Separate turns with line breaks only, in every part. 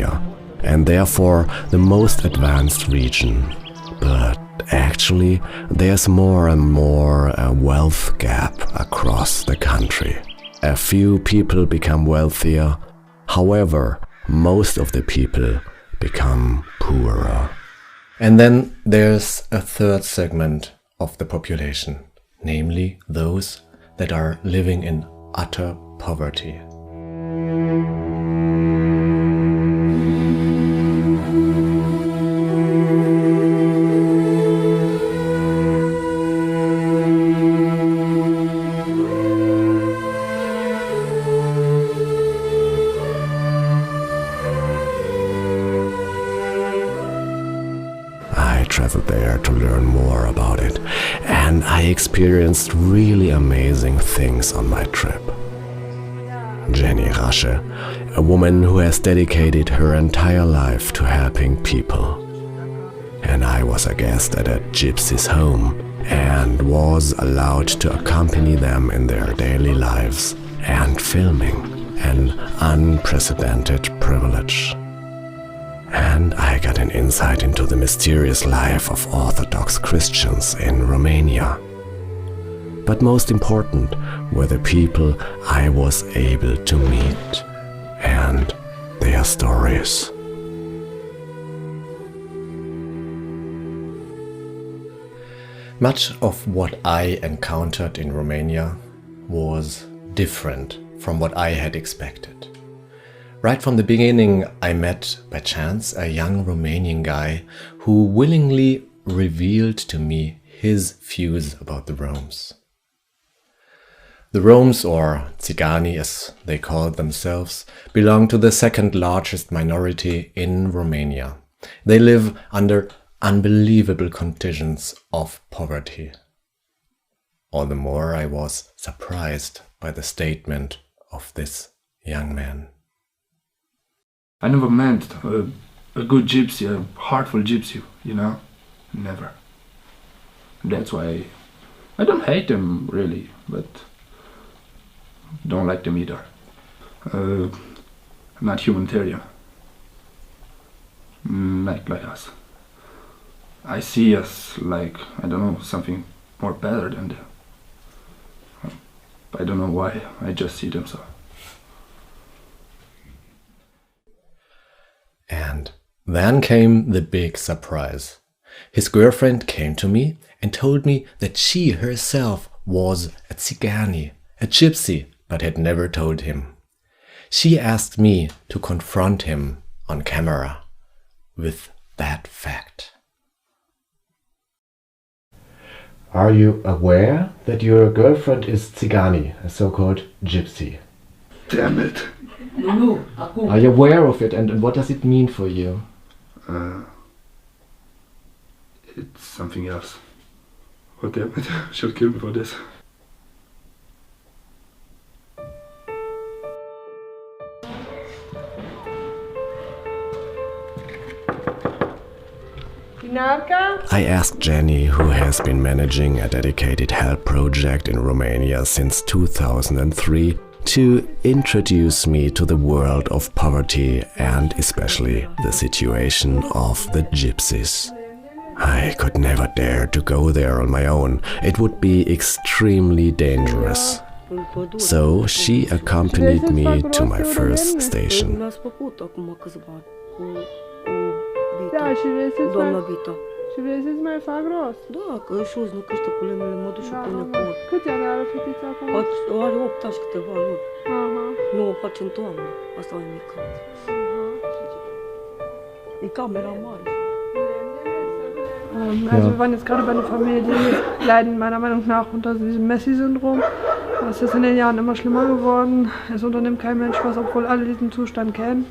Romania, and therefore the most advanced region. But actually, there's more and more a wealth gap across the country. A few people become wealthier, however, most of the people become poorer. And then there's a third segment of the population, namely those that are living in utter poverty. I traveled there to learn more about it, and I experienced really amazing things on my trip. Jenny Rasche, a woman who has dedicated her entire life to helping people. And I was a guest at a gypsy's home and was allowed to accompany them in their daily lives and filming, an unprecedented privilege. And I got an insight into the mysterious life of Orthodox Christians in Romania. But most important were the people I was able to meet and their stories. Much of what I encountered in Romania was different from what I had expected. Right from the beginning, I met by chance a young Romanian guy who willingly revealed to me his views about the Roms. The Roms, or Țigani as they call themselves, belong to the second largest minority in Romania. They live under unbelievable conditions of poverty. All the more I was surprised by the statement of this young man.
I never met a good gypsy, a heartful gypsy, you know? Never. That's why I don't hate them really, but don't like them either. I'm not humanitarian, like us. I see us like, I don't know, something more better than them. I don't know why, I just see them so.
And then came the big surprise. His girlfriend came to me and told me that she herself was a Țigani, a gypsy, but had never told him. She asked me to confront him on camera with that fact. Are you aware that your girlfriend is Țigani, a so-called gypsy?
Damn it!
Are you aware of it, and what does it mean for you?
It's something else. Oh damn it, she'll kill me for this.
I asked Jenny, who has been managing a dedicated help project in Romania since 2003, to introduce me to the world of poverty and especially the situation of the gypsies. I could never dare to go there on my own. It would be extremely dangerous. So she accompanied me to my first station.
Da, și vrei să-ți mai fac rost?
Da, că își uz, nu crește culemele, mă duc și pune pot.
Câți ani are fetița acum?
Are 8 ani și câteva luni. Nu, o face în toamnă. Asta e mică. E camera mare.
Also wir waren jetzt gerade bei einer Familie, die leiden meiner Meinung nach unter diesem Messi-Syndrom. Das ist in den Jahren immer schlimmer geworden. Es unternimmt kein Mensch was, obwohl alle diesen Zustand kennen.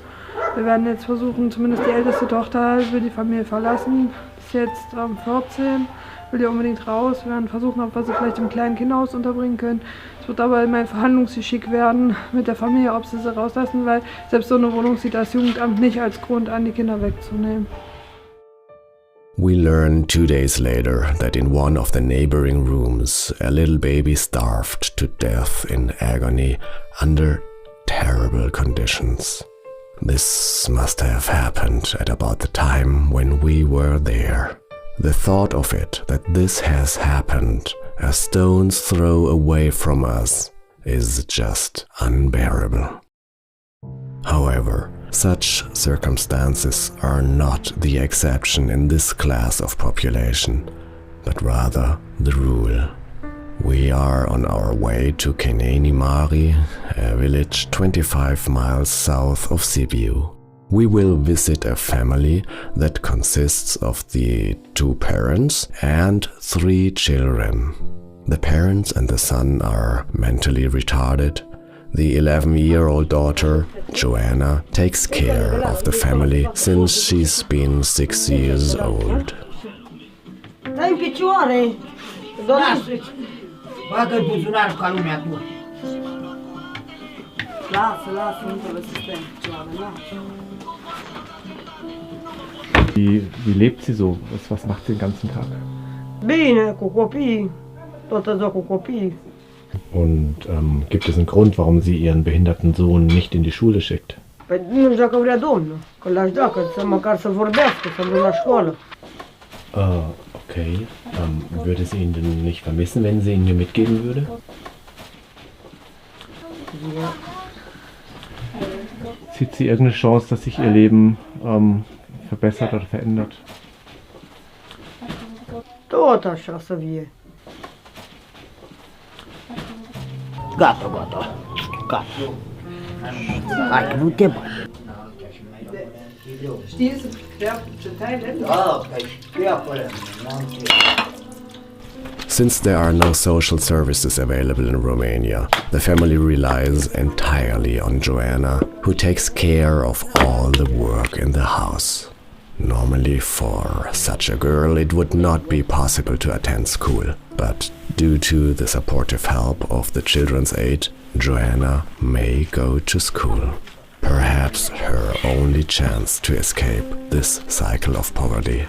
Wir werden jetzt versuchen, zumindest die älteste Tochter will die Familie verlassen. Ist jetzt 14, will ja unbedingt raus. Wir werden versuchen, ob wir sie vielleicht im kleinen Kinderhaus unterbringen können. Es wird aber immer ein Verhandlungsgeschick werden mit der Familie, ob sie rauslassen, weil selbst so eine Wohnung sieht das Jugendamt nicht als Grund an, die Kinder wegzunehmen.
We learned 2 days later that in one of the neighboring rooms, a little baby starved to death in agony under terrible conditions. This must have happened at about the time when we were there. The thought of it, that this has happened a stone's throw away from us, is just unbearable. However, such circumstances are not the exception in this class of population, but rather the rule. We are on our way to Kenenimari, a village 25 miles south of Sibiu. We will visit a family that consists of the 2 parents and 3 children. The parents and the son are mentally retarded. The 11-year-old daughter, Joanna, takes care of the family since she's been 6 years old.
Stai în picioare!
Bagă-i buzunarul ca lumea tu.
Lasă, nu-l sistem.
Wie lebt sie so? Was macht sie den ganzen Tag?
Bine, cu copiii. Tot îți cu copiii.
Und gibt es einen Grund, warum sie ihren behinderten Sohn nicht in die Schule schickt?
Păi nu știu dacă vrea domnul, că l-aș da, măcar să vorbească, să vină la școală.
Okay. Würde sie ihn denn nicht vermissen, wenn sie ihn mir mitgeben würde?
Ja.
Sieht sie irgendeine Chance, dass sich ihr Leben verbessert oder verändert?
Tot așa să fie.
Gata. Hai că nu te bate.
Știi să citeai de?
Da, că știa până.
Since there are no social services available in Romania, the family relies entirely on Joanna, who takes care of all the work in the house. Normally, for such a girl, it would not be possible to attend school, but due to the supportive help of the Children's Aid, Joanna may go to school. Perhaps her only chance to escape this cycle of poverty.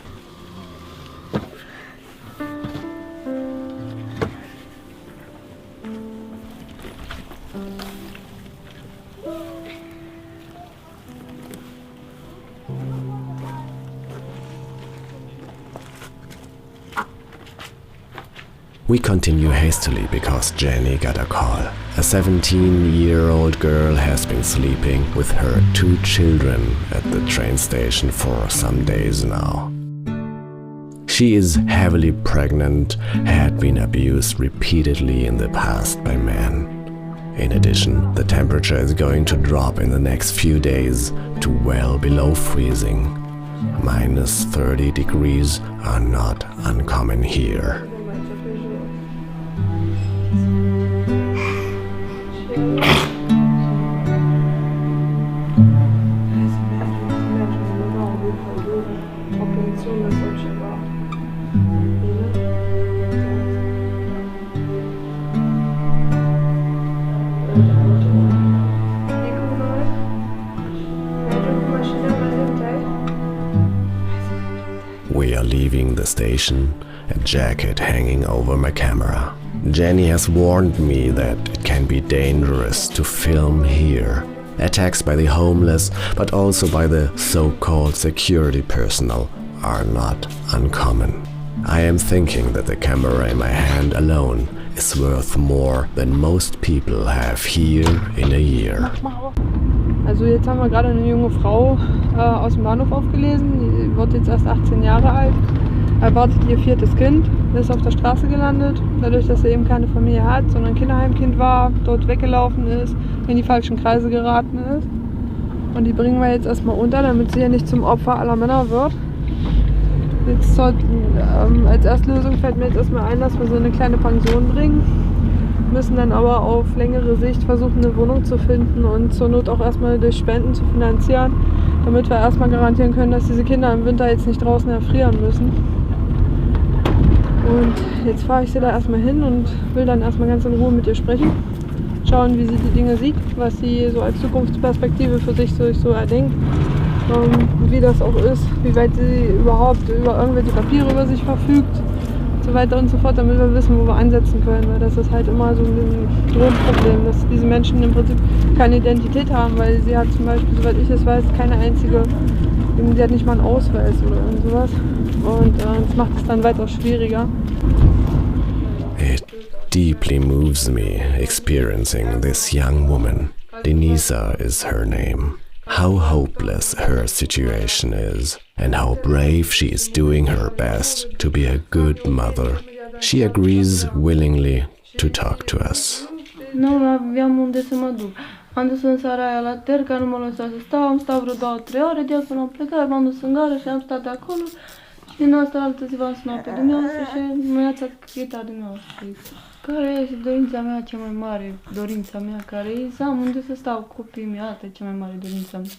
We continue hastily because Jenny got a call. A 17-year-old girl has been sleeping with her 2 children at the train station for some days now. She is heavily pregnant, had been abused repeatedly in the past by men. In addition, the temperature is going to drop in the next few days to well below freezing. Minus 30 degrees are not uncommon here. We are leaving the station, a jacket hanging over my camera. Jenny has warned me that it can be dangerous to film here. Attacks by the homeless, but also by the so-called security personnel, are not uncommon. I am thinking that the camera in my hand alone is worth more than most people have here in a year.
Also jetzt haben wir gerade eine junge Frau aus dem Bahnhof aufgelesen, die wird jetzt erst 18 Jahre alt, erwartet ihr 4. Kind, ist auf der Straße gelandet, dadurch, dass sie eben keine Familie hat, sondern Kinderheimkind war, dort weggelaufen ist, in die falschen Kreise geraten ist. Und die bringen wir jetzt erstmal unter, damit sie ja nicht zum Opfer aller Männer wird. Jetzt als Erstlösung fällt mir jetzt erstmal ein, dass wir so eine kleine Pension bringen. Müssen dann aber auf längere Sicht versuchen, eine Wohnung zu finden und zur Not auch erstmal durch Spenden zu finanzieren, damit wir erstmal garantieren können, dass diese Kinder im Winter jetzt nicht draußen erfrieren müssen. Und jetzt fahre ich sie da erstmal hin und will dann erstmal ganz in Ruhe mit ihr sprechen. Schauen, wie sie die Dinge sieht, was sie so als Zukunftsperspektive für sich so erdenkt. Wie das auch ist, wie weit sie überhaupt über irgendwelche Papiere über sich verfügt. so weiter und so fort, damit wir wissen, wo wir ansetzen können. Weil das ist halt immer so ein Grundproblem, dass diese Menschen im Prinzip keine Identität haben, weil sie hat zum Beispiel, soweit ich es weiß, keine einzige, sie hat nicht mal einen Ausweis oder irgend sowas. Und das macht es dann weitaus schwieriger.
It deeply moves me experiencing this young woman. Denisa is her name. How hopeless her situation is, and how brave she is doing her best to be a good mother. She agrees willingly to talk to us.
Nu aveam unde să mă duc. Am dus în seara aia la Terca, nu mă lăsa să stau, am stat vreo 2-3 ore, de acolo am plecat, m-am dus în gară și am stat acolo. Și din asta la altă zi v-am sunat pe dumneavoastră și mi-ați scris dumneavoastră. Care este dorința mea cea mai mare, dorința mea care e să am unde să stau cu copiii mei, asta e cea mai mare dorința mea.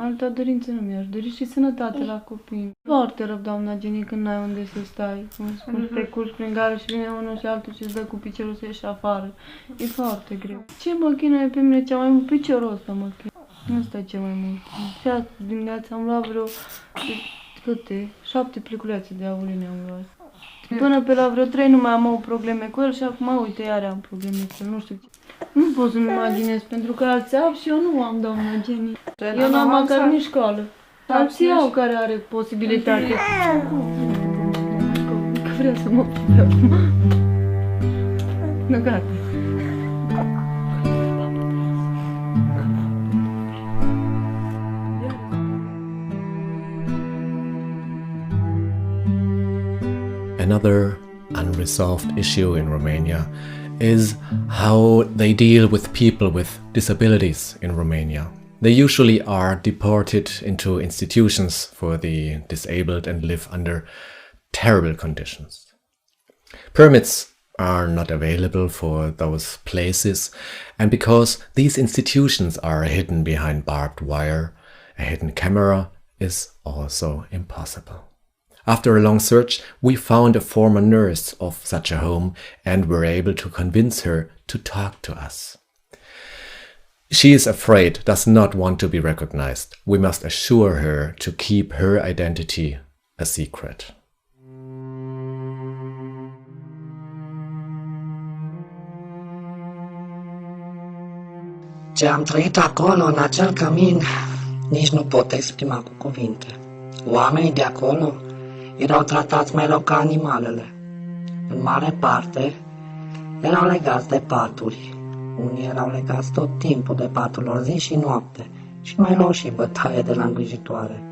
Alta dorință nu mi-aș dori și sănătate la copii. Foarte rău, doamna Jenny, când n-ai unde să stai. Cum spun, te culci prin gară și vine unul și altul și îți dă cu piciorul să ieși afară. E foarte greu. Ce mă chinuie pe mine cea mai mult? Piciorul ăsta mă chinuie. Asta e cel mai mult. Și azi dimineața am luat vreo, câte? 7 pliculețe de auline am luat. Până pe la vreo 3 nu mai am o probleme cu el și acum, uite, iar am probleme cu el, nu știu ce. Nu pot să-mi imaginez, pentru că alții au și eu nu am, doamna Jenny. Eu n-am măcar nici școală. Alții au care are posibilitate. Că vreau să mă pup acum. Nu, gata.
Another unresolved issue in Romania is how they deal with people with disabilities in Romania. They usually are deported into institutions for the disabled and live under terrible conditions. Permits are not available for those places, and because these institutions are hidden behind barbed wire, a hidden camera is also impossible. After a long search, we found a former nurse of such a home and were able to convince her to talk to us. She is afraid, does not want to be recognized. We must assure her to keep her identity a secret.
Ce am trăit acolo, în acel cămin, nici nu pot exprima cu cuvinte. Oamenii de acolo erau tratați mai rău ca animalele. În mare parte, erau legați de paturi. Unii erau legați tot timpul de patul lor, zi și noapte, și mai luau și bătaie de la îngrijitoare.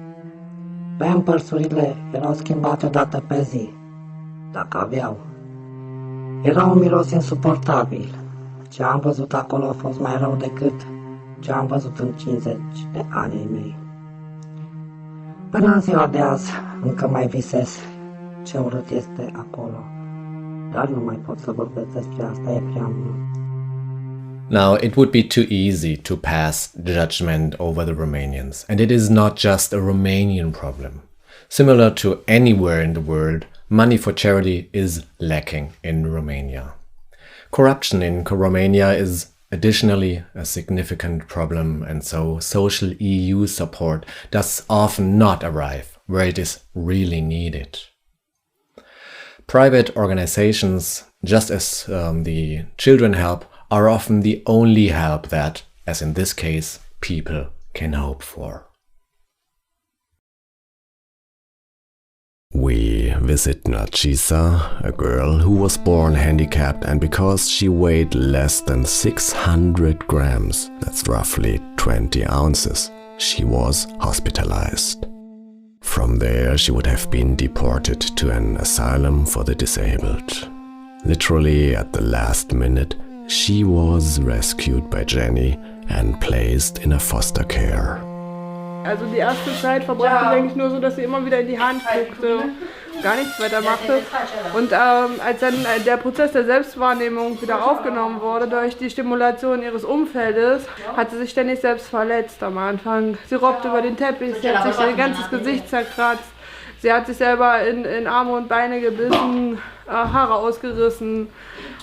Pampărsurile erau schimbate o dată pe zi, dacă aveau. Era un miros insuportabil. Ce am văzut acolo a fost mai rău decât ce am văzut în 50 de ani mei. Până în ziua de azi, încă mai visez ce urât este acolo. Dar nu mai pot să vorbesc despre asta, e prea mult.
Now, it would be too easy to pass judgment over the Romanians, and it is not just a Romanian problem. Similar to anywhere in the world, money for charity is lacking in Romania. Corruption in Romania is additionally a significant problem, and so social EU support does often not arrive where it is really needed. Private organizations, just as the children help, are often the only help that, as in this case, people can hope for. We visit Narcisa, a girl who was born handicapped, and because she weighed less than 600 grams, that's roughly 20 ounces, she was hospitalized. From there, she would have been deported to an asylum for the disabled. Literally at the last minute, she was rescued by Jenny and placed in a foster care.
Also die erste Zeit verbrachte sie eigentlich nur so, dass sie immer wieder in die Hand guckte, gar nichts weiter machte. Und als dann der Prozess der Selbstwahrnehmung wieder aufgenommen wurde durch die Stimulation ihres Umfeldes, hat sie sich ständig selbst verletzt am Anfang. Sie robbte über den Teppich, sie hat sich ihr ganzes Gesicht zerkratzt, sie hat sich selber in Arme und Beine gebissen, Haare ausgerissen.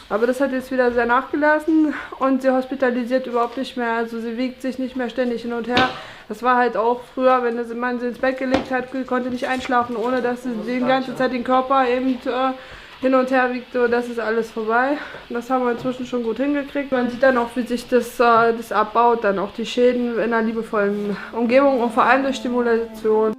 Aber das hat jetzt wieder sehr nachgelassen und sie hospitalisiert überhaupt nicht mehr, also sie wiegt sich nicht mehr ständig hin und her, Das war halt auch früher, wenn man sie ins Bett gelegt hat, konnte nicht einschlafen, ohne dass sie die ganze Zeit den Körper eben hin und her wiegte. Das ist alles vorbei. Das haben wir inzwischen schon gut hingekriegt. Man sieht dann auch, wie sich das abbaut, dann auch die Schäden in einer liebevollen Umgebung und vor allem durch Stimulation.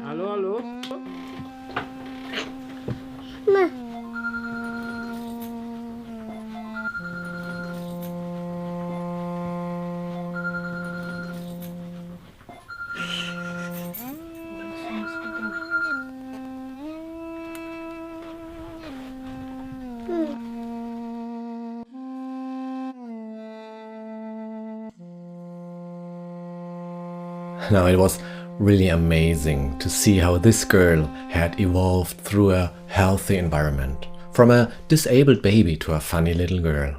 Hallo, hallo.
Now, it was really amazing to see how this girl had evolved through a healthy environment, from a disabled baby to a funny little girl.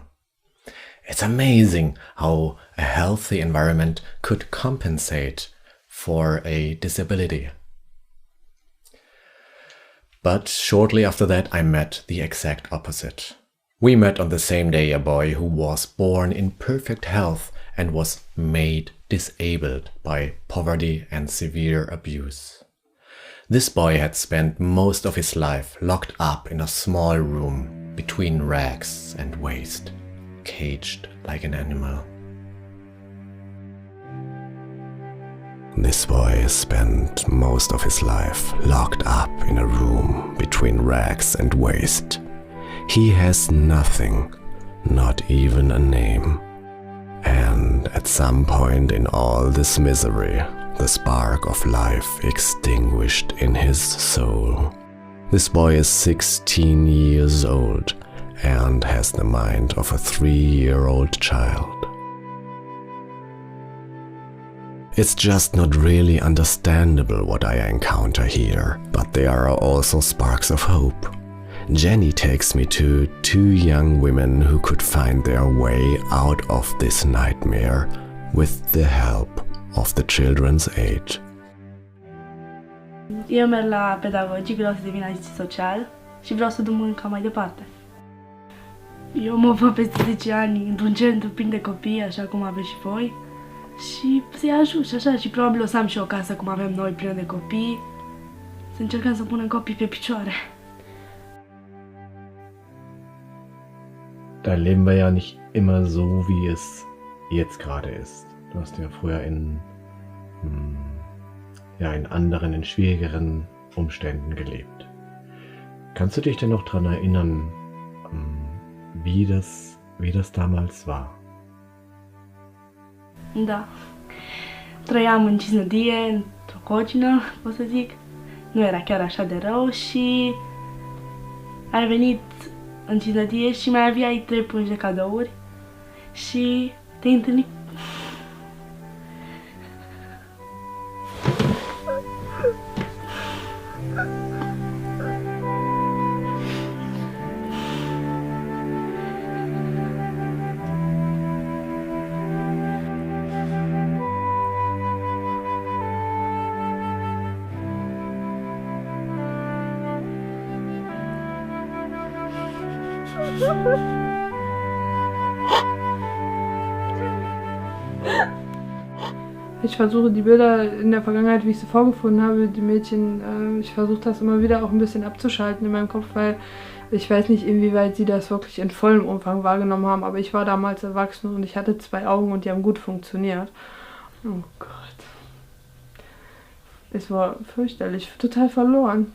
It's amazing how a healthy environment could compensate for a disability. But shortly after that, I met the exact opposite. We met on the same day a boy who was born in perfect health and was made disabled by poverty and severe abuse. This boy had spent most of his life locked up in a small room between rags and waste, caged like an animal. This boy spent most of his life locked up in a room between rags and waste. He has nothing, not even a name. And at some point in all this misery, the spark of life extinguished in his soul. This boy is 16 years old and has the mind of a 3-year-old child. It's just not really understandable what I encounter here, but there are also sparks of hope. Jenny takes me to 2 young women who could find their way out of this nightmare with the help of the Children's Aid.
Eu merg la pedagogii, vreau să devin asistent social și vreau să duc munca mai departe. Eu mă văd peste 10 ani într-un centru plin de copii, așa cum aveți și voi, și să-i ajut și așa, și probabil o să am și o casă cum avem noi, plină de copii, să încercăm să punem copii pe picioare.
Da leben wir ja nicht immer so, wie es jetzt gerade ist. Du hast ja früher in anderen, in schwierigeren Umständen gelebt. Kannst du dich denn noch daran erinnern, wie das damals war?
Da. Trăiam în Cisnădie, într-o cocină, pot să zic. Nu era chiar așa de rău și ai venit în Cisnădie și mai aveai 3 pungi de cadouri și te-ai întâlnit.
Ich versuche die Bilder in der Vergangenheit, wie ich sie vorgefunden habe, die Mädchen, ich versuche das immer wieder auch ein bisschen abzuschalten in meinem Kopf, weil ich weiß nicht, inwieweit sie das wirklich in vollem Umfang wahrgenommen haben, aber ich war damals erwachsen und ich hatte 2 Augen und die haben gut funktioniert. Oh Gott. Es war fürchterlich, total verloren.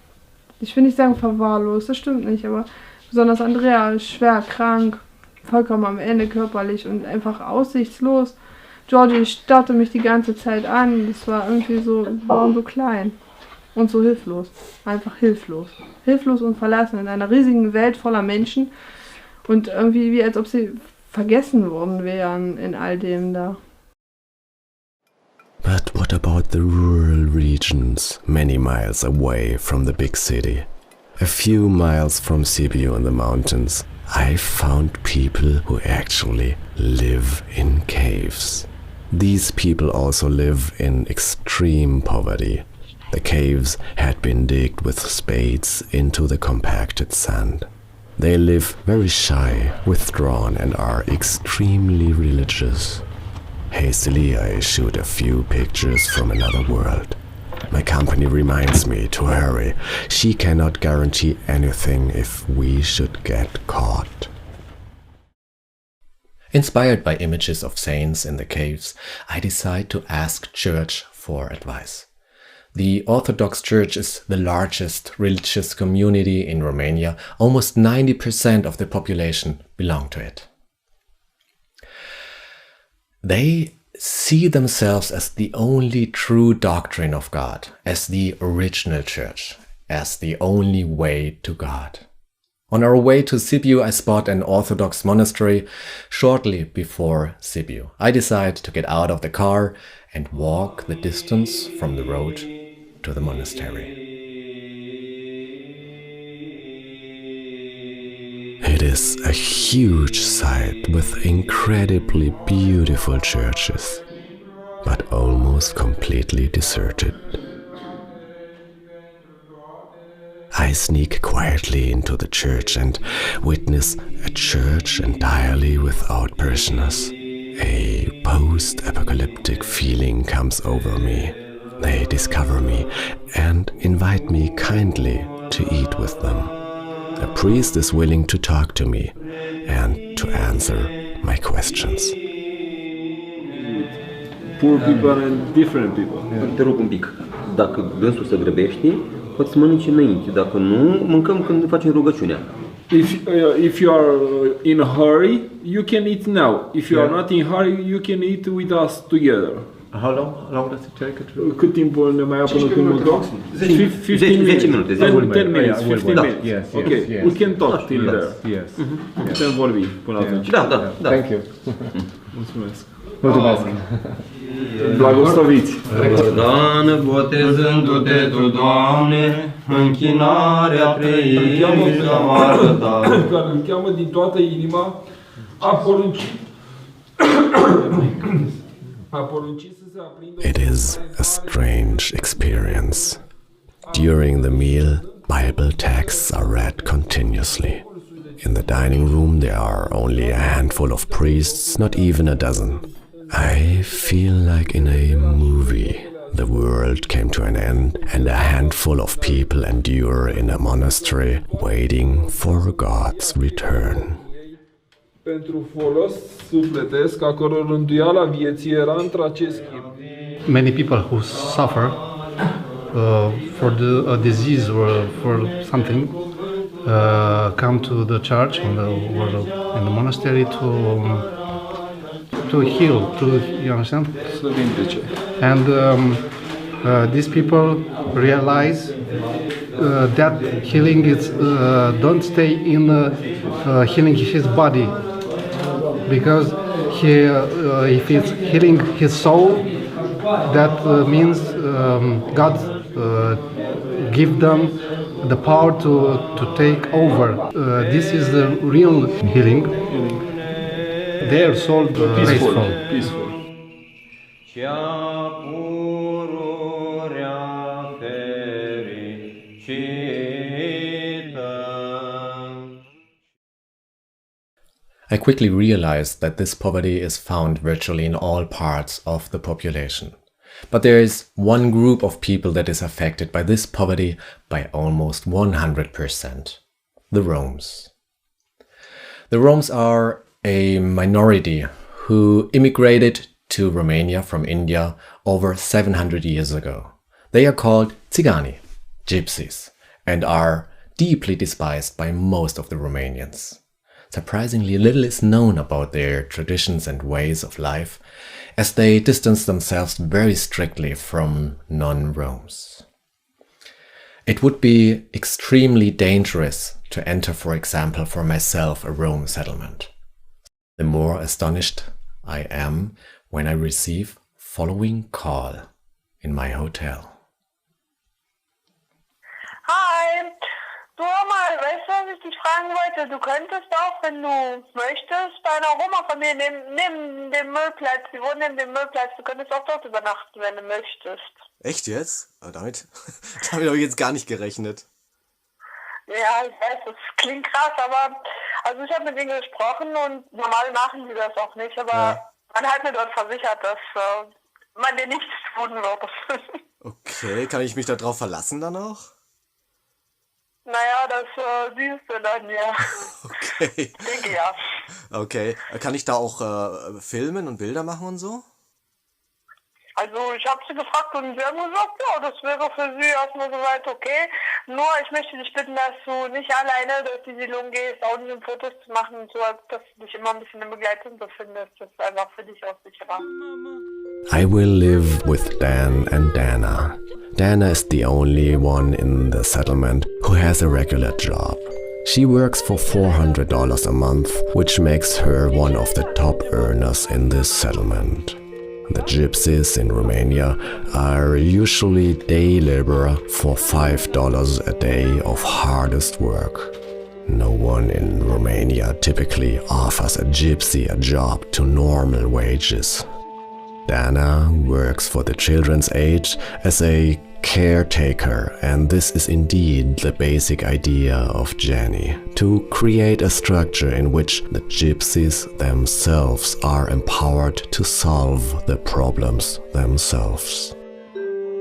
Ich will nicht sagen verwahrlost, das stimmt nicht, aber besonders Andrea ist schwer krank, vollkommen am Ende körperlich und einfach aussichtslos. Georgie starrte mich die ganze Zeit an, das war irgendwie so, warum so klein und so hilflos, einfach hilflos. Hilflos und verlassen in einer riesigen Welt voller Menschen und irgendwie wie als ob sie vergessen worden wären in all dem da.
But what about the rural regions, many miles away from the big city? A few miles from Sibiu in the mountains, I found people who actually live in caves. These people also live in extreme poverty. The caves had been digged with spades into the compacted sand. They live very shy, withdrawn, and are extremely religious. Hastily, I shoot a few pictures from another world. My company reminds me to hurry. She cannot guarantee anything if we should get caught. Inspired by images of saints in the caves, I decide to ask church for advice. The Orthodox Church is the largest religious community in Romania. Almost 90% of the population belong to it. They see themselves as the only true doctrine of God, as the original church, as the only way to God. On our way to Sibiu, I spot an Orthodox monastery. Shortly before Sibiu, I decide to get out of the car and walk the distance from the road to the monastery. It is a huge site with incredibly beautiful churches, but almost completely deserted. I sneak quietly into the church and witness a church entirely without parishioners. A post-apocalyptic feeling comes over me. They discover me and invite me kindly to eat with them. A priest is willing to talk to me and to answer my questions.
Poor people and different people.
Te rog un pic, dacă dânsul se grăbește, poți să mănânci înainte, dacă nu, mâncăm când facem rugăciunea.
If you are in a hurry, you can eat now. If you are not in a hurry, you can eat with us together.
How long does it take?
Cât timp ne mai ia până când mâncăm?
10 minute.
10 minutes, 15 minutes.
Yes,
okay,
yes.
We can talk till there.
Yes.
Putem vorbi până atunci.
Da.
Thank you.
Mulțumesc.
Mulțumesc.
Blagoslăviți.
Doamne, botezându-te tu, Doamne, închinarea preirii să-mi arăta.
Care îl cheamă din toată inima, a poruncit
It is a strange experience. During the meal, Bible texts are read continuously. In the dining room, there are only a handful of priests, not even a dozen. I feel like in a movie. The world came to an end, and a handful of people endure in a monastery, waiting for God's return.
Pentru folos sufletesc, a căror rânduiala vieții era într-acest schimb.
Many people who suffer for a disease or for something come to the church or in the monastery to heal, you understand? And these people realize that healing is don't stay in healing his body, because if it's healing his soul, that means God give them the power to take over. This is the real healing. Their soul peaceful.
I quickly realized that this poverty is found virtually in all parts of the population. But there is one group of people that is affected by this poverty by almost 100%. The Romes. The Romes are a minority who immigrated to Romania from India over 700 years ago. They are called Țigani, gypsies, and are deeply despised by most of the Romanians. Surprisingly little is known about their traditions and ways of life, as they distance themselves very strictly from non-Romes. It would be extremely dangerous to enter, for example, for myself, a Rome settlement. The more astonished I am when I receive following call in my hotel.
Hi, tu mai vrei să
dich fragen wollte, du könntest auch, wenn du möchtest, bei einer Roma-Familie neben dem Müllplatz, die wohnen neben dem Müllplatz, du könntest auch dort übernachten, wenn du möchtest.
Echt jetzt? Damit habe ich jetzt gar nicht gerechnet.
Ja, ich weiß, das klingt krass, aber also ich habe mit denen gesprochen und normal machen die das auch nicht, aber man hat mir dort versichert, dass man dir nichts tun wird.
Okay, kann ich mich da drauf verlassen dann auch?
Naja, das siehst du dann, ja.
Okay.
Ich denke ja.
Okay, kann ich da auch filmen und Bilder machen und so?
Also ich habe sie gefragt und sie haben gesagt, ja, das wäre für sie erstmal soweit okay. Nur ich möchte dich bitten, dass du nicht alleine durch die Siedlung gehst, auch nicht um Fotos zu machen, so dass du dich immer ein bisschen in Begleitung befindest. Das ist einfach für dich auch sicherer.
I will live with Dan and Dana. Dana is the only one in the settlement who has a regular job. She works for $400 a month, which makes her one of the top earners in this settlement. The gypsies in Romania are usually day laborer for $5 a day of hardest work. No one in Romania typically offers a gypsy a job to normal wages. Dana works for the children's aid as a caretaker, and this is indeed the basic idea of Jenny, to create a structure in which the gypsies themselves are empowered to solve the problems themselves.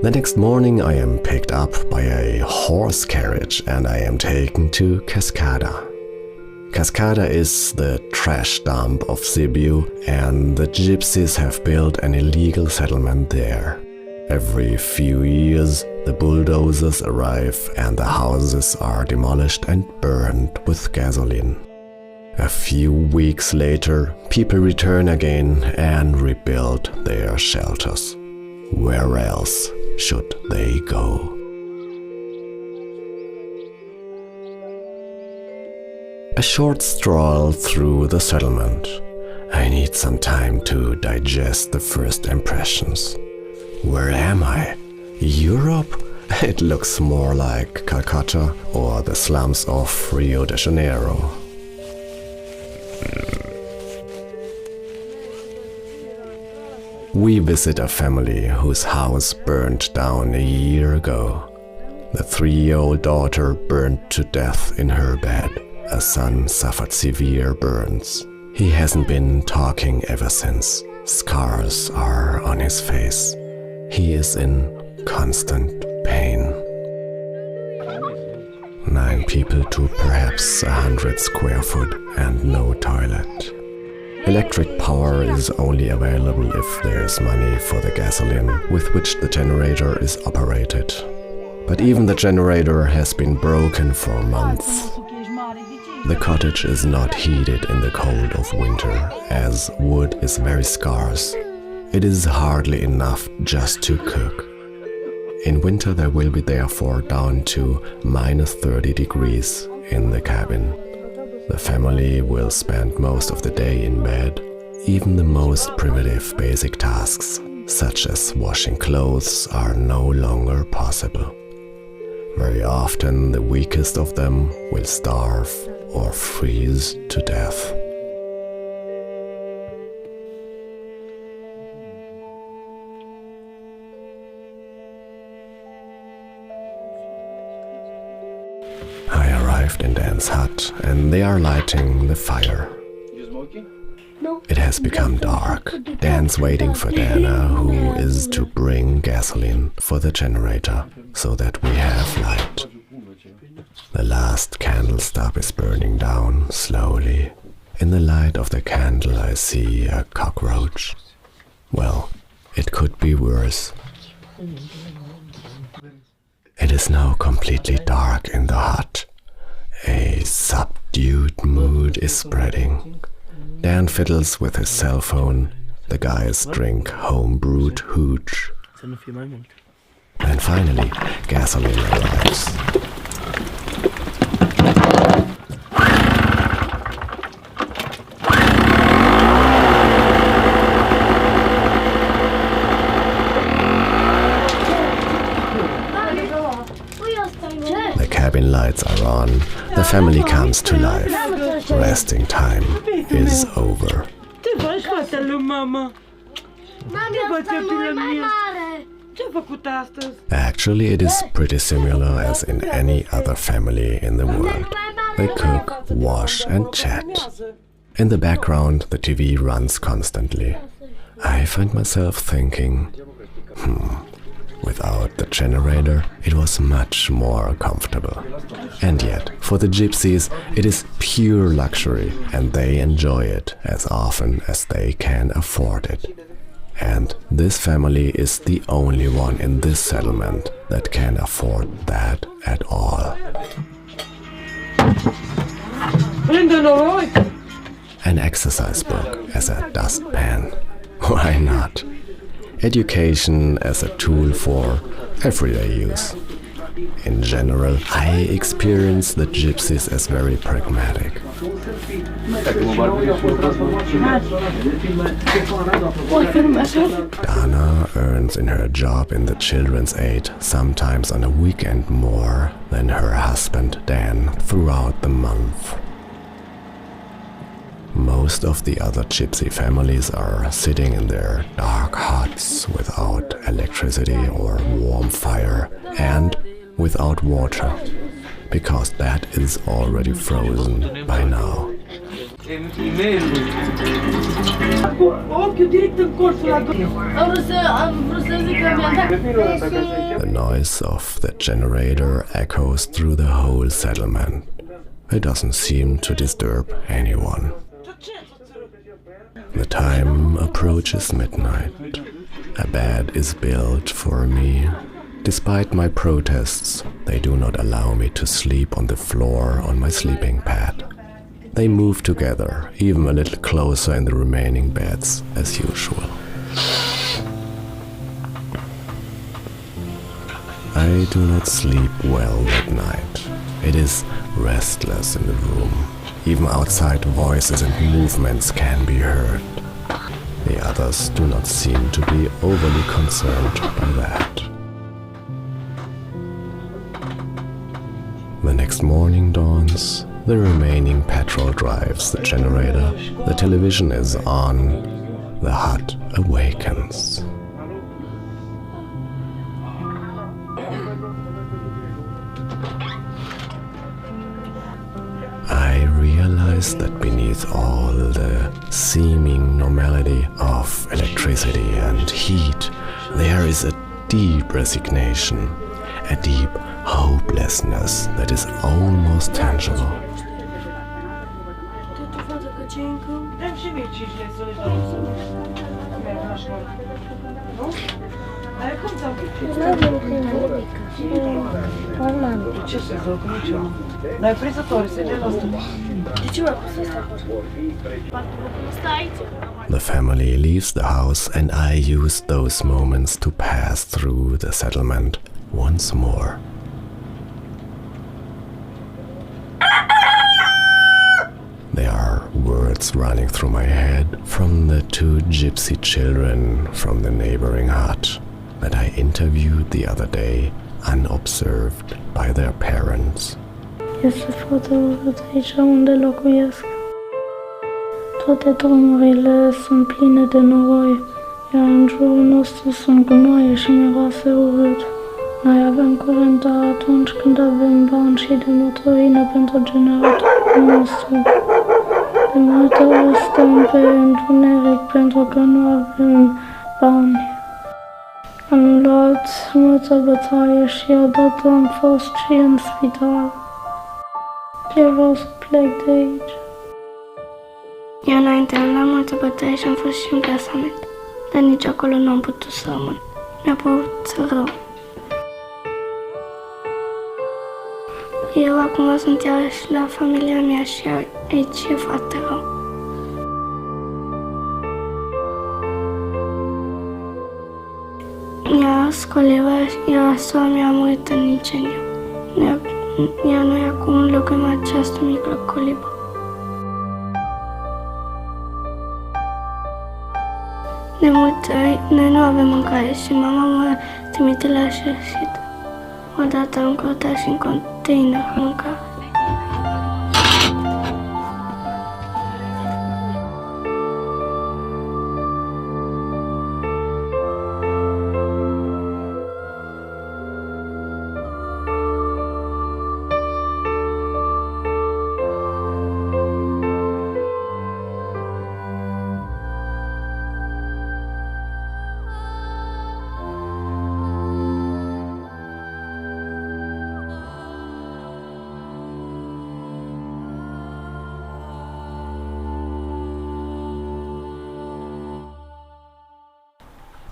The next morning I am picked up by a horse carriage and I am taken to Cascada. Cascada is the trash dump of Sibiu, and the gypsies have built an illegal settlement there. Every few years, the bulldozers arrive and the houses are demolished and burned with gasoline. A few weeks later, people return again and rebuild their shelters. Where else should they go? A short stroll through the settlement. I need some time to digest the first impressions. Where am I? Europe? It looks more like Calcutta or the slums of Rio de Janeiro. We visit a family whose house burned down a year ago. The 3-year-old daughter burned to death in her bed. A son suffered severe burns. He hasn't been talking ever since. Scars are on his face. He is in constant pain. 9 people to perhaps 100 square foot and no toilet. Electric power is only available if there's money for the gasoline with which the generator is operated. But even the generator has been broken for months. The cottage is not heated in the cold of winter, as wood is very scarce. It is hardly enough just to cook. In winter there will be therefore down to -30 degrees in the cabin. The family will spend most of the day in bed. Even the most primitive basic tasks, such as washing clothes, are no longer possible. Very often the weakest of them will starve or freeze to death. I arrived in Dan's hut and they are lighting the fire. It has become dark. Dan's waiting for Dana, who is to bring gasoline for the generator so that we have light. The last candle stub is burning down slowly. In the light of the candle I see a cockroach. Well, it could be worse. It is now completely dark in the hut. A subdued mood is spreading. Dan fiddles with his cell phone. The guys drink home-brewed hooch. And finally, gasoline arrives. The cabin green lights are on, the family comes to life. Resting time is over.
Ce faci, fratele, mama? Ce faci, copilul meu? Ce-a făcut astăzi?
Actually, it is pretty similar as in any other family in the world. They cook, wash, and chat. In the background, the TV runs constantly. I find myself thinking, without the generator, it was much more comfortable. And yet, for the gypsies, it is pure luxury, and they enjoy it as often as they can afford it. And this family is the only one in this settlement that can afford that at all. An exercise book as a dustpan. Why not? Education as a tool for everyday use. In general, I experience the gypsies as very pragmatic. Dana earns in her job in the children's aid sometimes on a weekend more than her husband Dan throughout the month. Most of the other gypsy families are sitting in their dark huts without electricity or warm fire and without water, because that is already frozen by now. The noise of the generator echoes through the whole settlement. It doesn't seem to disturb anyone. The time approaches midnight. A bed is built for me. Despite my protests, they do not allow me to sleep on the floor on my sleeping pad. They move together, even a little closer in the remaining beds as usual. I do not sleep well that night. It is restless in the room. Even outside voices and movements can be heard. The others do not seem to be overly concerned by that. The next morning dawns. The remaining petrol drives the generator. The television is on. The hut awakens. I realize that beneath all the seeming normality of electricity and heat, there is a deep resignation, a deep hopelessness that is almost tangible. The family leaves the house and I use those moments to pass through the settlement once more. There are words running through my head from the two gypsy children from the neighboring hut that I interviewed the other day, unobserved by their parents.
Este foarte urât aici unde locuiesc. Toate drumurile sunt pline de noroi, iar în jurul nostru sunt gunoaie și miroase urât. Noi avem curent doar atunci când avem bani și de motorină pentru generatorul nostru. De multe ori stăm pe întuneric pentru că nu avem bani. Am luat multă bătaie și odată am fost și în spital. Eu vreau să plec de aici.
Eu înainte am luat multă bătaie și am fost și în clasament, dar nici acolo nu am putut să rămân. Mi-a părut rău. Eu acum sunt iarăși la familia mea și aici e foarte rău. Iar soa mea a murit în incendiu. Iar noi acum locuim în această mică colibă. De multe ori noi nu avem mâncare și mama mă trimite la șerșit. Odată am căutat și proteine în mâncare.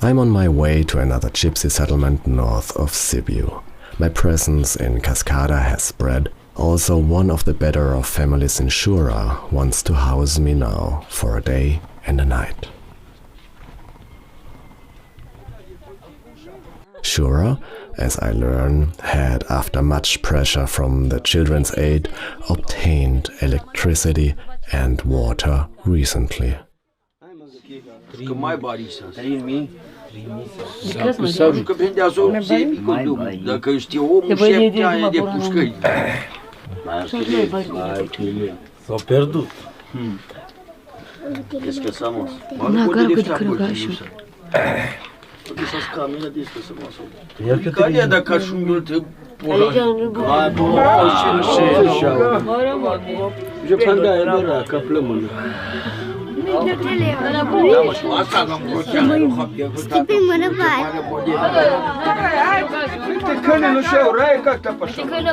I'm on my way to another gypsy settlement north of Sibiu. My presence in Cascada has spread. Also, one of the better off families in Shura wants to house me now for a day and a night. Shura, as I learn, had, after much pressure from the Children's Aid, obtained electricity and water recently.
Că mai bari să 3.000. Să jucă prindează o semicul, dacă știe omul șeptea aia de pușcăi. S-au pierdut. Crezi că s-a mos?
Na, garcă de crăgașul.
Trebuie să scamele de asta să mă sau. Care dacă aș umulte pula? Hai, bă, ce panda aia era ca plămână.
Степи мărăbai.
Te căne nu și-au rai, ca te apășa. Te căne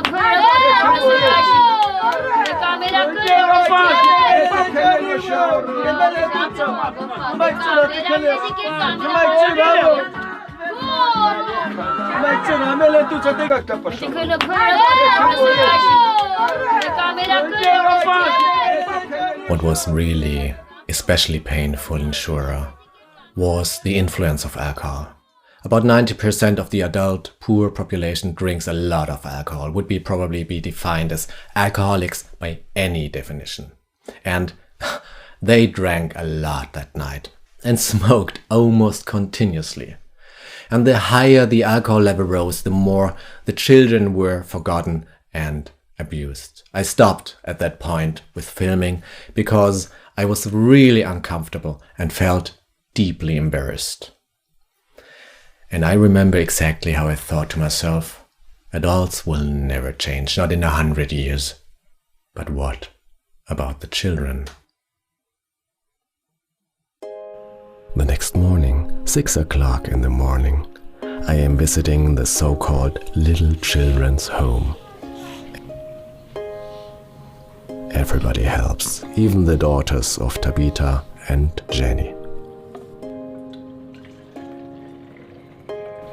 What was really especially painful in Shura was the influence of alcohol. About 90% of the adult poor population drinks a lot of alcohol, would probably be defined as alcoholics by any definition. And they drank a lot that night and smoked almost continuously. And the higher the alcohol level rose, the more the children were forgotten and abused. I stopped at that point with filming because I was really uncomfortable and felt deeply embarrassed. And I remember exactly how I thought to myself, adults will never change, not in 100 years. But what about the children? The next morning, 6 o'clock in the morning, I am visiting the so-called Little Children's Home. Everybody helps, even the daughters of Tabitha and Jenny.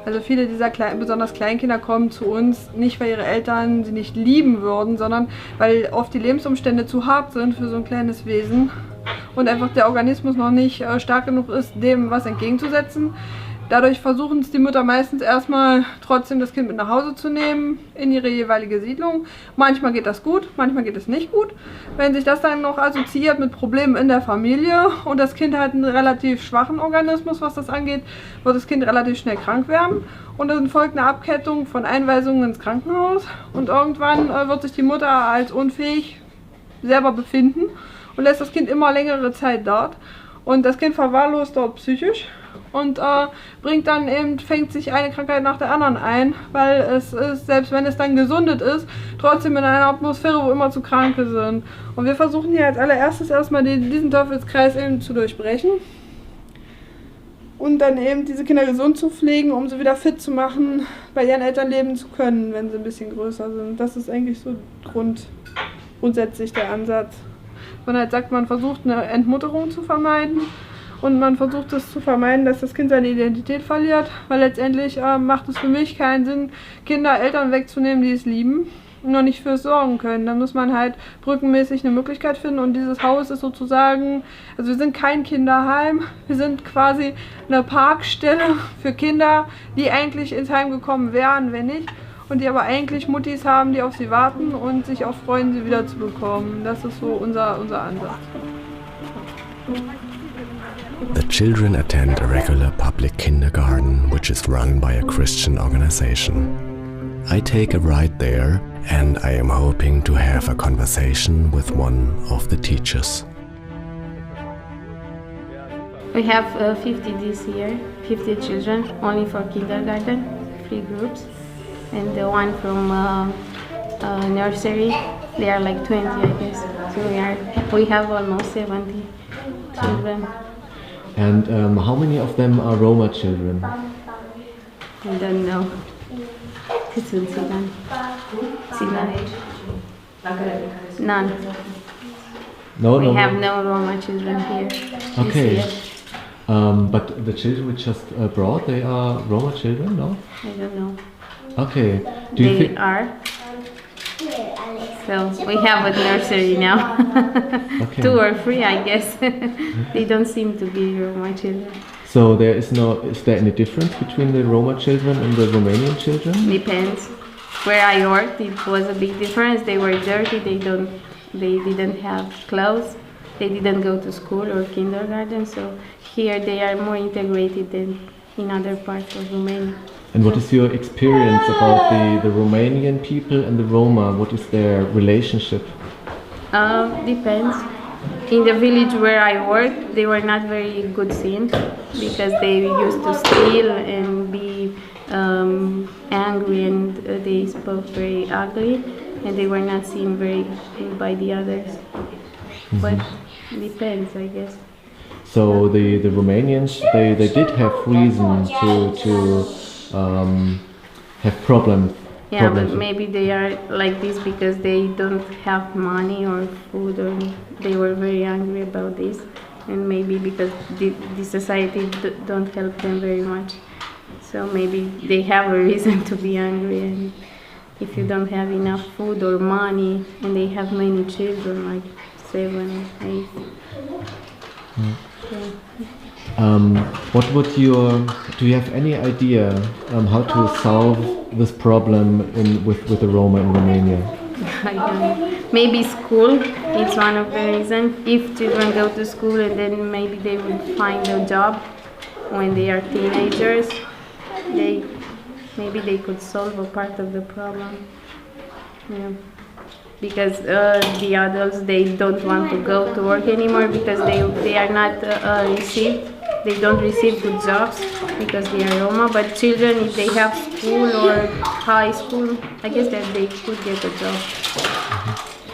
Also viele dieser besonders Kleinkinder kommen zu uns nicht, weil ihre Eltern sie nicht lieben würden, sondern weil oft die Lebensumstände zu hart sind für so ein kleines Wesen und einfach der Organismus noch nicht stark genug ist, dem was entgegenzusetzen. Dadurch versuchen es die Mütter meistens erstmal trotzdem das Kind mit nach Hause zu nehmen in ihre jeweilige Siedlung. Manchmal geht das gut, manchmal geht es nicht gut. Wenn sich das dann noch assoziiert mit Problemen in der Familie und das Kind hat einen relativ schwachen Organismus, was das angeht, wird das Kind relativ schnell krank werden. Und dann folgt eine Abkettung von Einweisungen ins Krankenhaus und irgendwann wird sich die Mutter als unfähig selber befinden und lässt das Kind immer längere Zeit dort. Und das Kind verwahrlost dort psychisch. Und bringt dann eben, fängt sich eine Krankheit nach der anderen ein, weil es ist, selbst wenn es dann gesundet ist, trotzdem in einer Atmosphäre, wo immer zu Kranke sind. Und wir versuchen hier als allererstes erstmal diesen Teufelskreis eben zu durchbrechen und dann eben diese Kinder gesund zu pflegen, um sie wieder fit zu machen, bei ihren Eltern leben zu können, wenn sie ein bisschen größer sind. Das ist eigentlich so grundsätzlich der Ansatz. Man halt sagt, man versucht eine Entmutterung zu vermeiden. Und man versucht es zu vermeiden, dass das Kind seine Identität verliert, weil letztendlich macht es für mich keinen Sinn, Kinder Eltern wegzunehmen, die es lieben und noch nicht für es sorgen können. Dann muss man halt brückenmäßig eine Möglichkeit finden und dieses Haus ist sozusagen, also wir sind kein Kinderheim, wir sind quasi eine Parkstelle für Kinder, die eigentlich ins Heim gekommen wären, wenn nicht. Und die aber eigentlich Muttis haben, die auf sie warten und sich auch freuen, sie wieder zu bekommen. Das ist so unser Ansatz.
The children attend a regular public kindergarten, which is run by a Christian organization. I take a ride there and I am hoping to have a conversation with one of the teachers.
We have 50 this year, 50 children, only for kindergarten, 3 groups, and the one from nursery, they are like 20, I guess. So we have almost 70 children.
And how many of them are Roma children?
I don't know. It's in Sudan. None. We have no Roma children here.
Okay. But the children we just brought, they are Roma children, no?
I don't know.
Okay.
They are. So we have a nursery now.
Okay.
2 or 3, I guess. They don't seem to be Roma children.
So is there any difference between the Roma children and the Romanian children?
Depends. Where I worked, it was a big difference. They were dirty. They didn't have clothes. They didn't go to school or kindergarten. So here they are more integrated than in other parts of Romania.
And what is your experience about the Romanian people and the Roma? What is their relationship?
Depends. In the village where I worked, they were not very good seen because they used to steal and be angry, and they spoke very ugly, and they were not seen very good by the others.
Mm-hmm.
But depends, I guess.
So the Romanians, they did have reason to have problems.
Yeah, but maybe they are like this because they don't have money or food, or they were very angry about this, and maybe because the society don't help them very much. So maybe they have a reason to be angry, and if you don't have enough food or money, and they have many children, like 7 or 8.
Mm. Do you have any idea how to solve this problem with the Roma in Romania?
I don't know. Maybe school, it's one of the reasons. If children go to school, and then maybe they will find a job when they are teenagers, maybe they could solve a part of the problem. Yeah. Because the adults, they don't want to go to work anymore because they are not they don't receive good jobs because they are Roma. But children, if they have school or high school, I guess that they could get a job.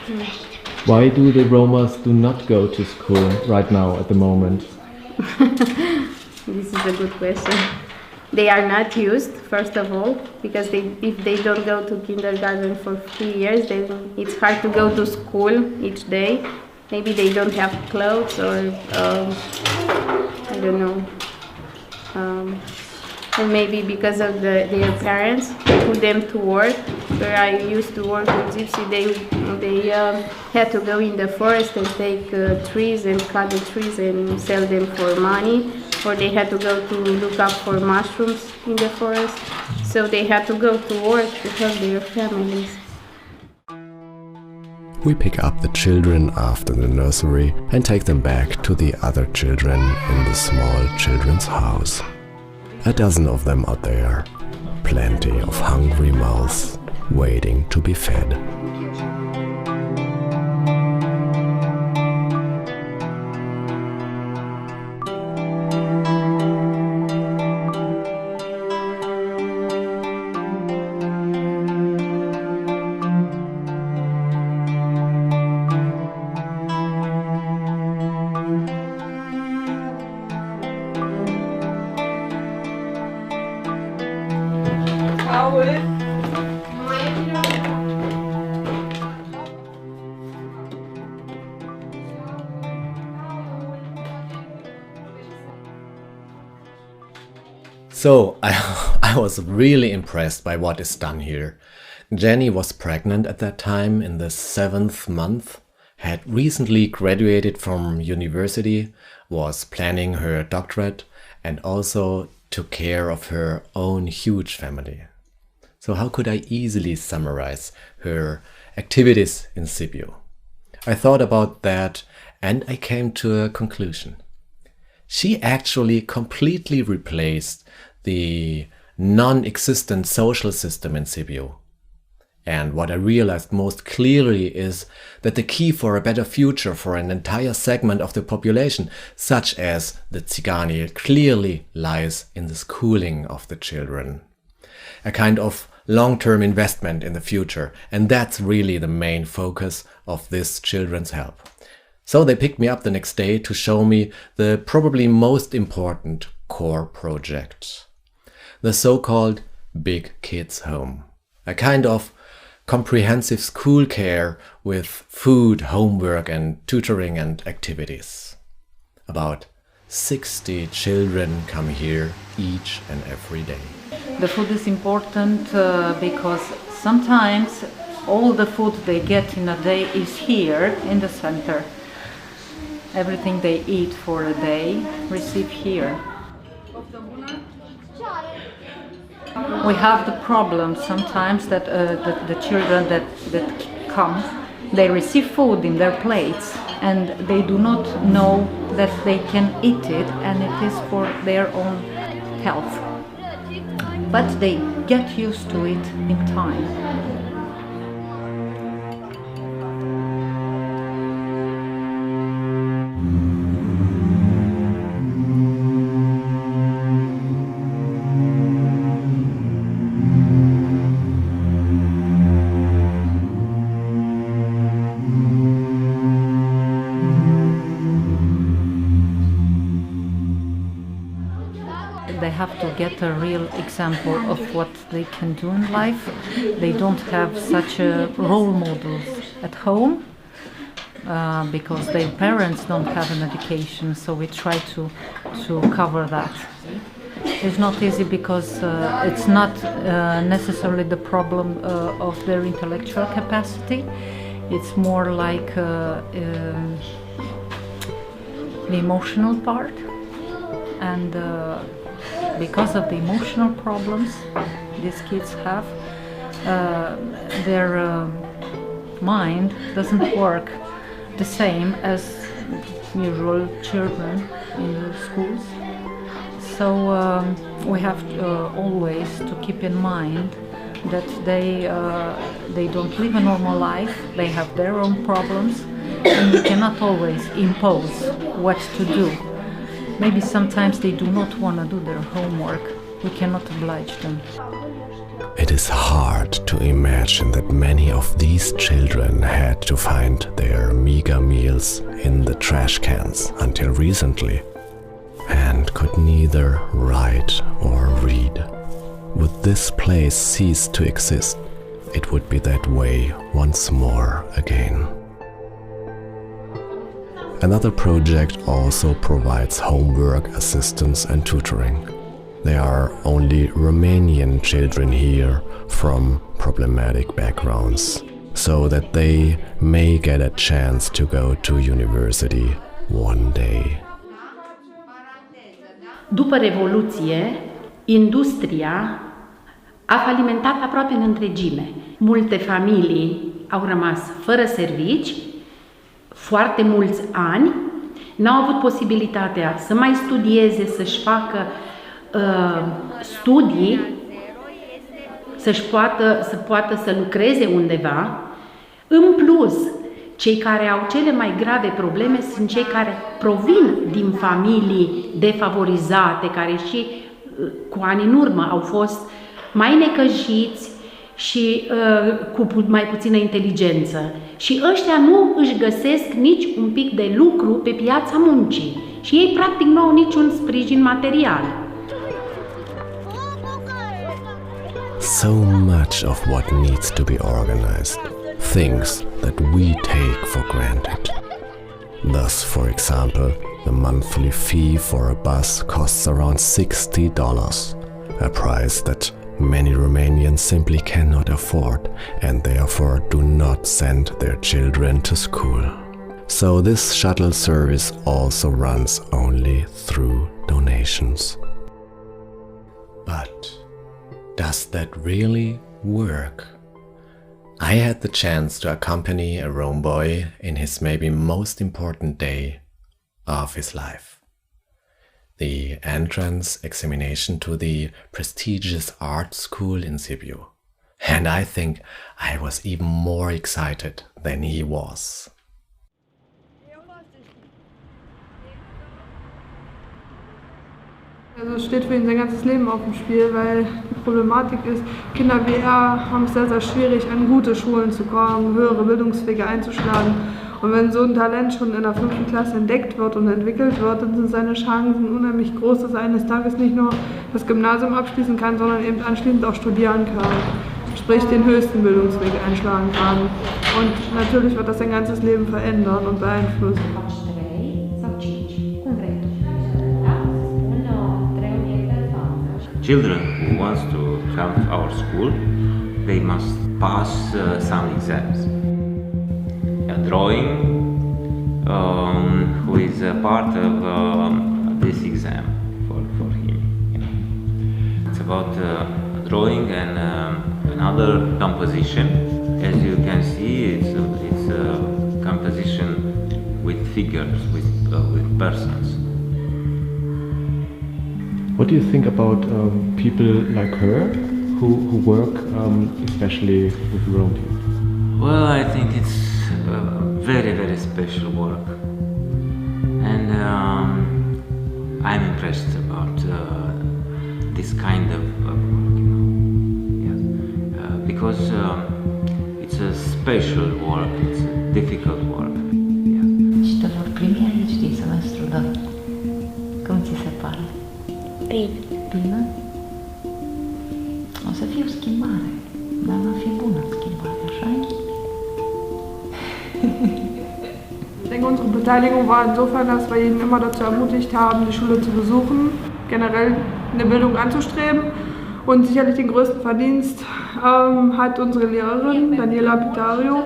Mm-hmm.
Why do the Romas do not go to school right now at the moment?
This is a good question. They are not used, first of all, because if they don't go to kindergarten for 3 years, then it's hard to go to school each day. Maybe they don't have clothes, or I don't know. And maybe because of their parents put them to work. Where I used to work with Gypsy, they had to go in the forest and take trees and cut the trees and sell them for money. Or they had to go to look up for mushrooms in the forest. So they had to go to work to help their families.
We pick up the children after the nursery and take them back to the other children in the small children's house. A dozen of them are there, plenty of hungry mouths waiting to be fed. So I was really impressed by what is done here. Jenny was pregnant at that time in the 7th month, had recently graduated from university, was planning her doctorate, and also took care of her own huge family. So how could I easily summarize her activities in Sibiu? I thought about that and I came to a conclusion. She actually completely replaced the non-existent social system in Sibiu And what I realized most clearly is that the key for a better future for an entire segment of the population, such as the Tsigani, clearly lies in the schooling of the children. A kind of long-term investment in the future, and that's really the main focus of this Children's Help. So they picked me up the next day to show me the probably most important core project, the so-called Big Kids Home, a kind of comprehensive school care with food, homework and tutoring and activities. About 60 children come here each and every day.
The food is important because sometimes all the food they get in a day is here in the center. Everything they eat for a day receive here. We have the problem sometimes that the children that come, they receive food in their plates and they do not know that they can eat it and it is for their own health. But they get used to it in time. They have to get a real example of what they can do in life. They don't have such role models at home because their parents don't have an education, so we try to cover that. It's not easy because it's not necessarily the problem of their intellectual capacity. It's more like the emotional part, and because of the emotional problems these kids have, their mind doesn't work the same as usual children in the schools. So we have always to keep in mind that they don't live a normal life, they have their own problems, and we cannot always impose what to do. Maybe sometimes they do not want to do their homework. We cannot oblige them.
It is hard to imagine that many of these children had to find their meager meals in the trash cans until recently and could neither write or read. Would this place cease to exist, it would be that way once more again. Another project also provides homework assistance and tutoring. There are only Romanian children here from problematic backgrounds, so that they may get a chance to go to university one day.
După Revoluție, industria a falimentat aproape în întregime. Multe familii au rămas fără servici, foarte mulți ani, n-au avut posibilitatea să mai studieze, să-și facă studii, să poată să lucreze undeva. În plus, cei care au cele mai grave probleme sunt cei care provin din familii defavorizate, care și cu ani în urmă au fost mai necăjiți și cu mai puțină inteligență. Și ăștia nu își găsesc nici un pic de lucru pe piața muncii. Și ei practic nu au niciun sprijin material.
So much of what needs to be organized, things that we take for granted. Thus, for example, the monthly fee for a bus costs around $60, a price that many Romanians simply cannot afford and therefore do not send their children to school. So this shuttle service also runs only through donations. But does that really work? I had the chance to accompany a Rome boy in his maybe most important day of his life. The entrance examination to the prestigious art school in Sibiu. And I think I was even more excited than he was.
Also es steht für ihn sein ganzes Leben auf dem Spiel, weil die Problematik ist, Kinder wie er haben es sehr, sehr schwierig, an gute Schulen zu kommen, höhere Bildungswege einzuschlagen. Und wenn so ein Talent schon in der 5. Klasse entdeckt wird und entwickelt wird, dann sind seine Chancen unheimlich groß, dass er eines Tages nicht nur das Gymnasium abschließen kann, sondern eben anschließend auch studieren kann. Sprich den höchsten Bildungsweg einschlagen kann. Und natürlich wird das sein ganzes Leben verändern und beeinflussen.
Children who want to come to our school, they must pass some exams. A drawing, who is a part of this exam for him. You know. It's about drawing and another composition. As you can see, it's a composition with figures, with persons.
What do you think about people like her who work especially with Rome youth?
Well, I think it's very, very special work. And I'm impressed about this kind of work, you know. Yes. Because it's a special work, it's a difficult work.
Și te vor primi aici din semestru, da? Cum ți se pare?
Bine.
Bine? O să fie o schimbare, dar va fi bună schimbare, așa-i?
Ich denke, unsere Beteiligung war insofern, dass wir ihn immer dazu ermutigt haben, die Schule zu besuchen, generell eine Bildung anzustreben. Und sicherlich den größten Verdienst hat unsere Lehrerin, Daniela Pitario,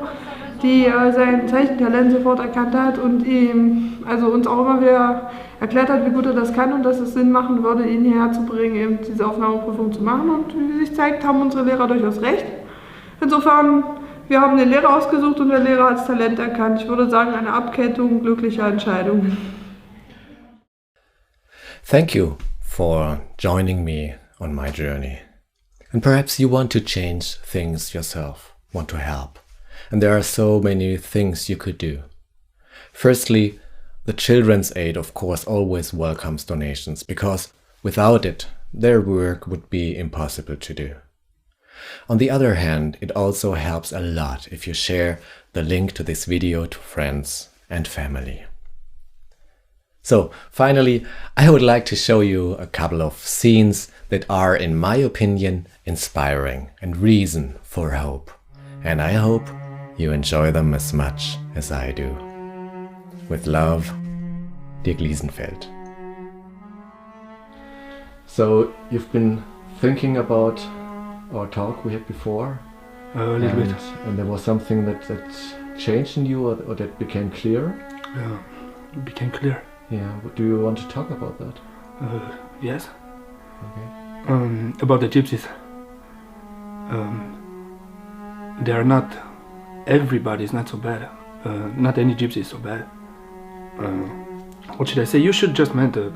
die sein Zeichentalent sofort erkannt hat und ihm, also uns auch immer wieder erklärt hat, wie gut er das kann und dass es Sinn machen würde, ihn hierher zu bringen, eben diese Aufnahmeprüfung zu machen. Und wie sich zeigt, haben unsere Lehrer durchaus recht. Insofern, wir haben den Lehrer ausgesucht und der Lehrer hat das Talent erkannt. Ich würde sagen, eine Abkettung glücklicher Entscheidungen.
Thank you for joining me on my journey. And perhaps you want to change things yourself, want to help. And there are so many things you could do. Firstly, the Children's Aid, of course, always welcomes donations, because without it, their work would be impossible to do. On the other hand, it also helps a lot if you share the link to this video to friends and family. So, finally, I would like to show you a couple of scenes that are, in my opinion, inspiring and reason for hope. And I hope you enjoy them as much as I do. With love, Dirk Liesenfeld. So, you've been thinking about our talk we had before?
A little bit.
And there was something that changed in you or that became clear?
Yeah, it became clear.
Yeah, do you want to talk about that?
Yes.
Okay.
About the gypsies. They are not, everybody is not so bad. Not any gypsy is so bad. What should I say? You should just meet the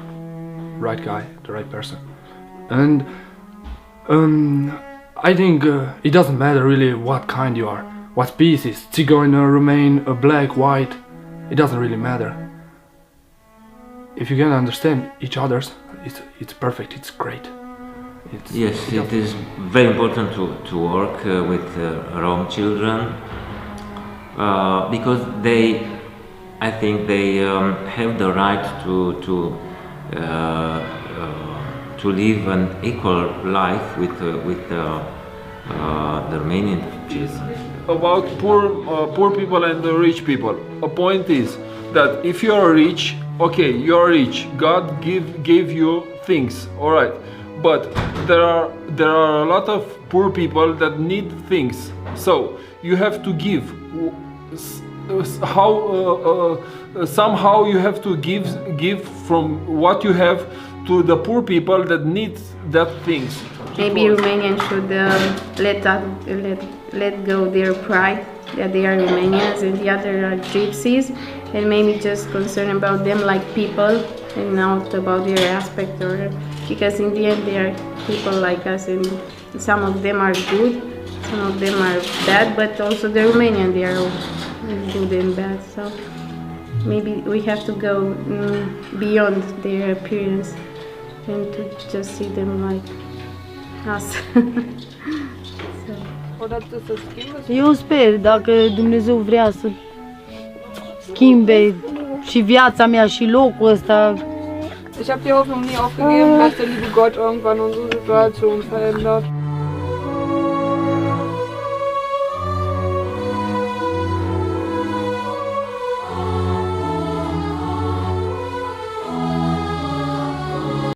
right guy, the right person. And I think it doesn't matter really what kind you are, what species, Zigeuner, Remain, black, white, it doesn't really matter. If you can understand each other's, it's perfect, it's great.
Yes, it is very important to work with Rome children because I think they have the right to live an equal life with the Romanian Jews.
About poor people and the rich people, a point is that if you are rich, okay, you are rich. God gave you things, all right. But there are a lot of poor people that need things. So you have to give. Somehow you have to give from what you have to the poor people that need that things.
Maybe Romanians should let go their pride that they are Romanians and the other are gypsies, and maybe just concern about them like people and not about their aspect, or because in the end they are people like us, and some of them are good, some of them are bad, but also the Romanian, they are good and bad. So maybe we have to go beyond their appearance and to just see them like us.
Eu sper, dacă Dumnezeu vrea să schimbe și viața mea și locul ăsta.
Ich habe die Hoffnung nie aufgegeben, dass der liebe Gott irgendwann unsere Situation verändert.